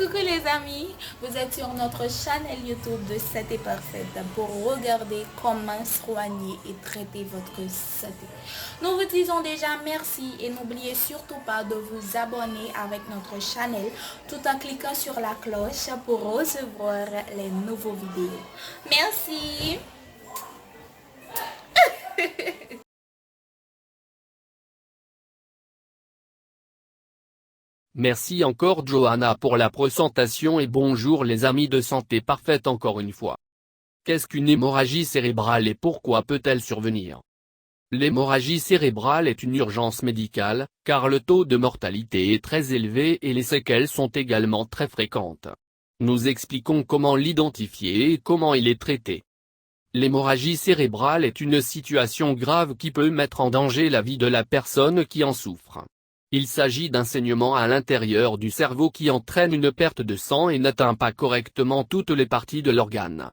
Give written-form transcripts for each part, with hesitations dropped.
Coucou les amis, vous êtes sur notre chaîne YouTube de Santé Parfaite pour regarder comment soigner et traiter votre santé. Nous vous disons déjà merci et n'oubliez surtout pas de vous abonner avec notre chaîne tout en cliquant sur la cloche pour recevoir les nouveaux vidéos. Merci. Merci encore Johanna pour la présentation et bonjour les amis de Santé Parfaite encore une fois. Qu'est-ce qu'une hémorragie cérébrale et pourquoi peut-elle survenir? L'hémorragie cérébrale est une urgence médicale, car le taux de mortalité est très élevé et les séquelles sont également très fréquentes. Nous expliquons comment l'identifier et comment il est traité. L'hémorragie cérébrale est une situation grave qui peut mettre en danger la vie de la personne qui en souffre. Il s'agit d'un saignement à l'intérieur du cerveau qui entraîne une perte de sang et n'atteint pas correctement toutes les parties de l'organe.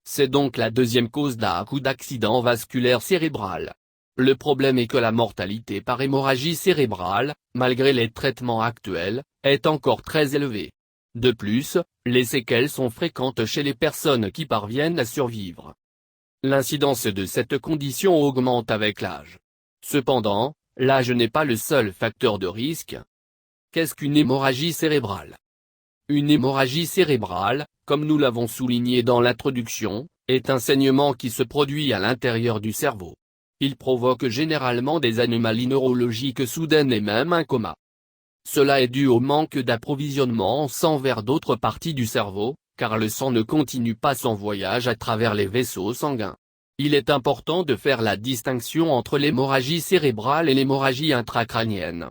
C'est donc la deuxième cause d'AC ou d'accident vasculaire cérébral. Le problème est que la mortalité par hémorragie cérébrale, malgré les traitements actuels, est encore très élevée. De plus, les séquelles sont fréquentes chez les personnes qui parviennent à survivre. L'incidence de cette condition augmente avec l'âge. Cependant, l'âge n'est pas le seul facteur de risque. Qu'est-ce qu'une hémorragie cérébrale? Une hémorragie cérébrale, comme nous l'avons souligné dans l'introduction, est un saignement qui se produit à l'intérieur du cerveau. Il provoque généralement des anomalies neurologiques soudaines et même un coma. Cela est dû au manque d'approvisionnement en sang vers d'autres parties du cerveau, car le sang ne continue pas son voyage à travers les vaisseaux sanguins. Il est important de faire la distinction entre l'hémorragie cérébrale et l'hémorragie intracrânienne.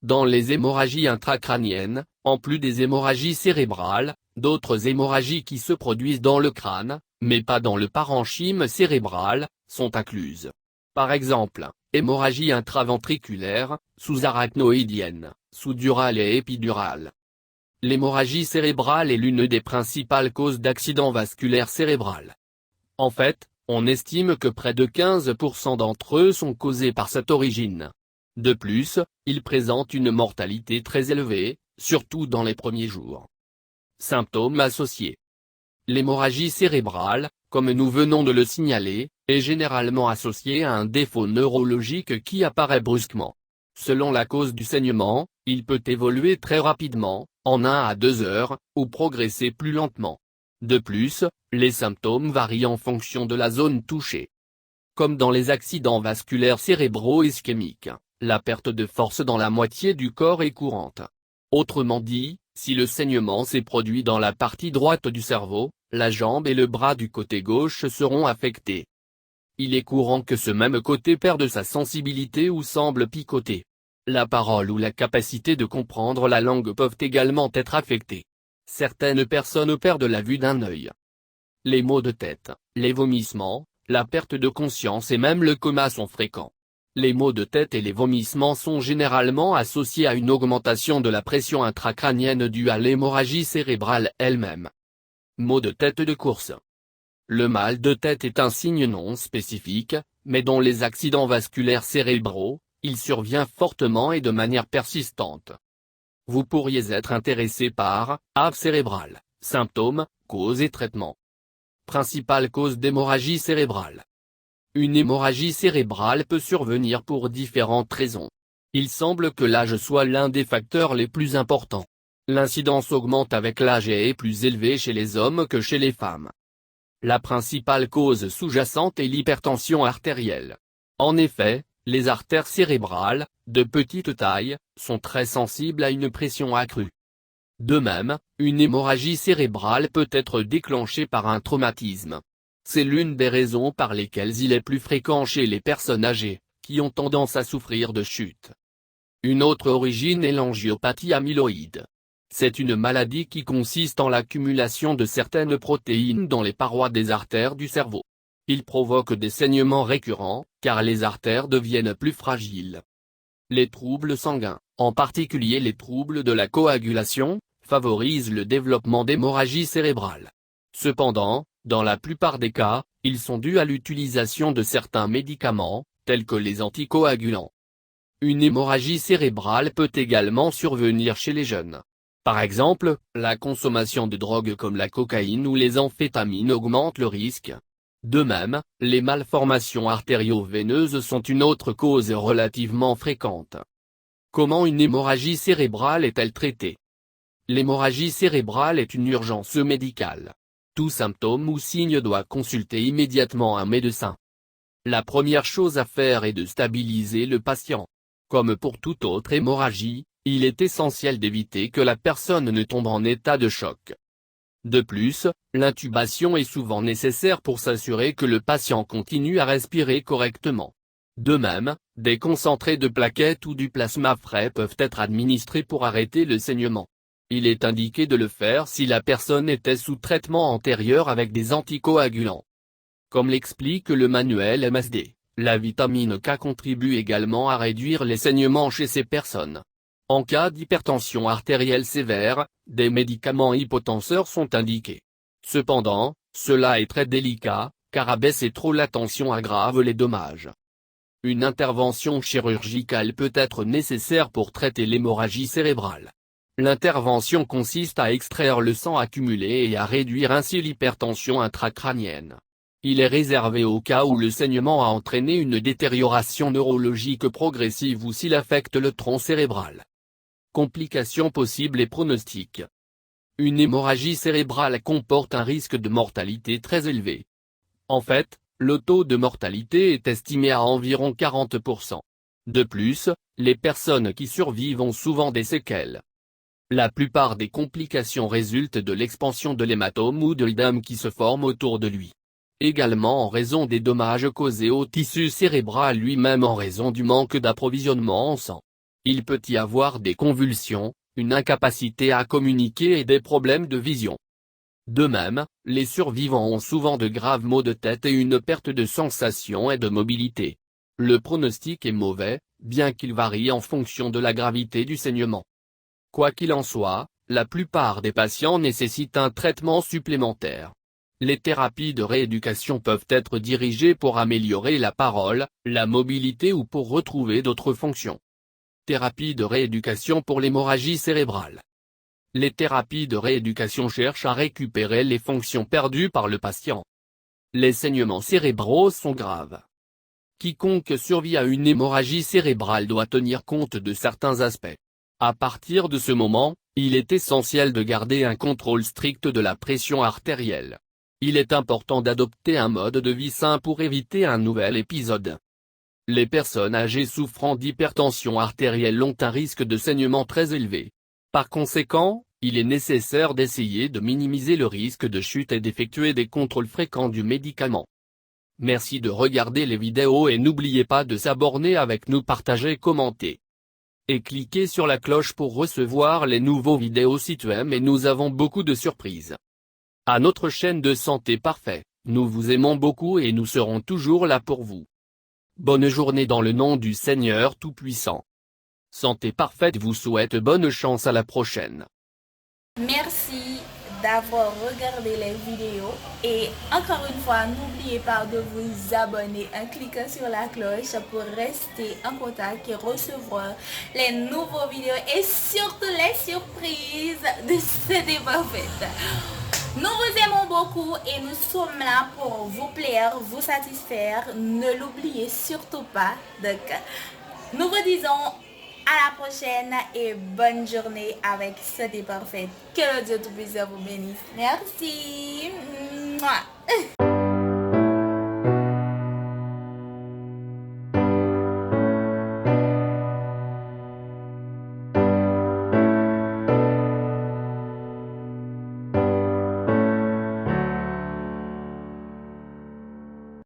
Dans les hémorragies intracrâniennes, en plus des hémorragies cérébrales, d'autres hémorragies qui se produisent dans le crâne, mais pas dans le parenchyme cérébral, sont incluses. Par exemple, hémorragie intraventriculaire, sous-arachnoïdienne, sous-durale et épidurale. L'hémorragie cérébrale est l'une des principales causes d'accident vasculaire cérébral. En fait, on estime que près de 15% d'entre eux sont causés par cette origine. De plus, ils présentent une mortalité très élevée, surtout dans les premiers jours. Symptômes associés. L'hémorragie cérébrale, comme nous venons de le signaler, est généralement associée à un défaut neurologique qui apparaît brusquement. Selon la cause du saignement, il peut évoluer très rapidement, en 1 à 2 heures, ou progresser plus lentement. De plus, les symptômes varient en fonction de la zone touchée. Comme dans les accidents vasculaires cérébro-ischémiques, la perte de force dans la moitié du corps est courante. Autrement dit, si le saignement s'est produit dans la partie droite du cerveau, la jambe et le bras du côté gauche seront affectés. Il est courant que ce même côté perde sa sensibilité ou semble picoter. La parole ou la capacité de comprendre la langue peuvent également être affectées. Certaines personnes perdent la vue d'un œil. Les maux de tête, les vomissements, la perte de conscience et même le coma sont fréquents. Les maux de tête et les vomissements sont généralement associés à une augmentation de la pression intracrânienne due à l'hémorragie cérébrale elle-même. Maux de tête de course. Le mal de tête est un signe non spécifique, mais dans les accidents vasculaires cérébraux, il survient fortement et de manière persistante. Vous pourriez être intéressé par AV cérébrale, symptômes, causes et traitements. Principale cause d'hémorragie cérébrale. Une hémorragie cérébrale peut survenir pour différentes raisons. Il semble que l'âge soit l'un des facteurs les plus importants. L'incidence augmente avec l'âge et est plus élevée chez les hommes que chez les femmes. La principale cause sous-jacente est l'hypertension artérielle. En effet, les artères cérébrales, de petite taille, sont très sensibles à une pression accrue. De même, une hémorragie cérébrale peut être déclenchée par un traumatisme. C'est l'une des raisons par lesquelles il est plus fréquent chez les personnes âgées, qui ont tendance à souffrir de chute. Une autre origine est l'angiopathie amyloïde. C'est une maladie qui consiste en l'accumulation de certaines protéines dans les parois des artères du cerveau. Il provoque des saignements récurrents, car les artères deviennent plus fragiles. Les troubles sanguins, en particulier les troubles de la coagulation, favorisent le développement d'hémorragie cérébrale. Cependant, dans la plupart des cas, ils sont dus à l'utilisation de certains médicaments, tels que les anticoagulants. Une hémorragie cérébrale peut également survenir chez les jeunes. Par exemple, la consommation de drogues comme la cocaïne ou les amphétamines augmente le risque. De même, les malformations artério-veineuses sont une autre cause relativement fréquente. Comment une hémorragie cérébrale est-elle traitée? L'hémorragie cérébrale est une urgence médicale. Tout symptôme ou signe doit consulter immédiatement un médecin. La première chose à faire est de stabiliser le patient. Comme pour toute autre hémorragie, il est essentiel d'éviter que la personne ne tombe en état de choc. De plus, l'intubation est souvent nécessaire pour s'assurer que le patient continue à respirer correctement. De même, des concentrés de plaquettes ou du plasma frais peuvent être administrés pour arrêter le saignement. Il est indiqué de le faire si la personne était sous traitement antérieur avec des anticoagulants. Comme l'explique le manuel MSD, la vitamine K contribue également à réduire les saignements chez ces personnes. En cas d'hypertension artérielle sévère, des médicaments hypotenseurs sont indiqués. Cependant, cela est très délicat, car abaisser trop la tension aggrave les dommages. Une intervention chirurgicale peut être nécessaire pour traiter l'hémorragie cérébrale. L'intervention consiste à extraire le sang accumulé et à réduire ainsi l'hypertension intracrânienne. Il est réservé au cas où le saignement a entraîné une détérioration neurologique progressive ou s'il affecte le tronc cérébral. Complications possibles et pronostics. Une hémorragie cérébrale comporte un risque de mortalité très élevé. En fait, le taux de mortalité est estimé à environ 40%. De plus, les personnes qui survivent ont souvent des séquelles. La plupart des complications résultent de l'expansion de l'hématome ou de l'œdème qui se forme autour de lui. Également en raison des dommages causés au tissu cérébral lui-même en raison du manque d'approvisionnement en sang. Il peut y avoir des convulsions, une incapacité à communiquer et des problèmes de vision. De même, les survivants ont souvent de graves maux de tête et une perte de sensation et de mobilité. Le pronostic est mauvais, bien qu'il varie en fonction de la gravité du saignement. Quoi qu'il en soit, la plupart des patients nécessitent un traitement supplémentaire. Les thérapies de rééducation peuvent être dirigées pour améliorer la parole, la mobilité ou pour retrouver d'autres fonctions. Thérapie de rééducation pour l'hémorragie cérébrale. Les thérapies de rééducation cherchent à récupérer les fonctions perdues par le patient. Les saignements cérébraux sont graves. Quiconque survit à une hémorragie cérébrale doit tenir compte de certains aspects. À partir de ce moment, il est essentiel de garder un contrôle strict de la pression artérielle. Il est important d'adopter un mode de vie sain pour éviter un nouvel épisode. Les personnes âgées souffrant d'hypertension artérielle ont un risque de saignement très élevé. Par conséquent, il est nécessaire d'essayer de minimiser le risque de chute et d'effectuer des contrôles fréquents du médicament. Merci de regarder les vidéos et n'oubliez pas de s'abonner avec nous, partager, commenter. Et cliquez sur la cloche pour recevoir les nouveaux vidéos si tu aimes, et nous avons beaucoup de surprises. À notre chaîne de Santé Parfait, nous vous aimons beaucoup et nous serons toujours là pour vous. Bonne journée dans le nom du Seigneur Tout-Puissant. Santé Parfaite vous souhaite bonne chance, à la prochaine. Merci d'avoir regardé les vidéos et encore une fois, n'oubliez pas de vous abonner en cliquant sur la cloche pour rester en contact et recevoir les nouveaux vidéos et surtout les surprises de Santé Parfaite. Nous vous aimons beaucoup et nous sommes là pour vous plaire, vous satisfaire. Ne l'oubliez surtout pas. Donc, nous vous disons à la prochaine et bonne journée avec Santé Parfaite. Que le Dieu Tout-Puissant vous bénisse. Merci. Mouah.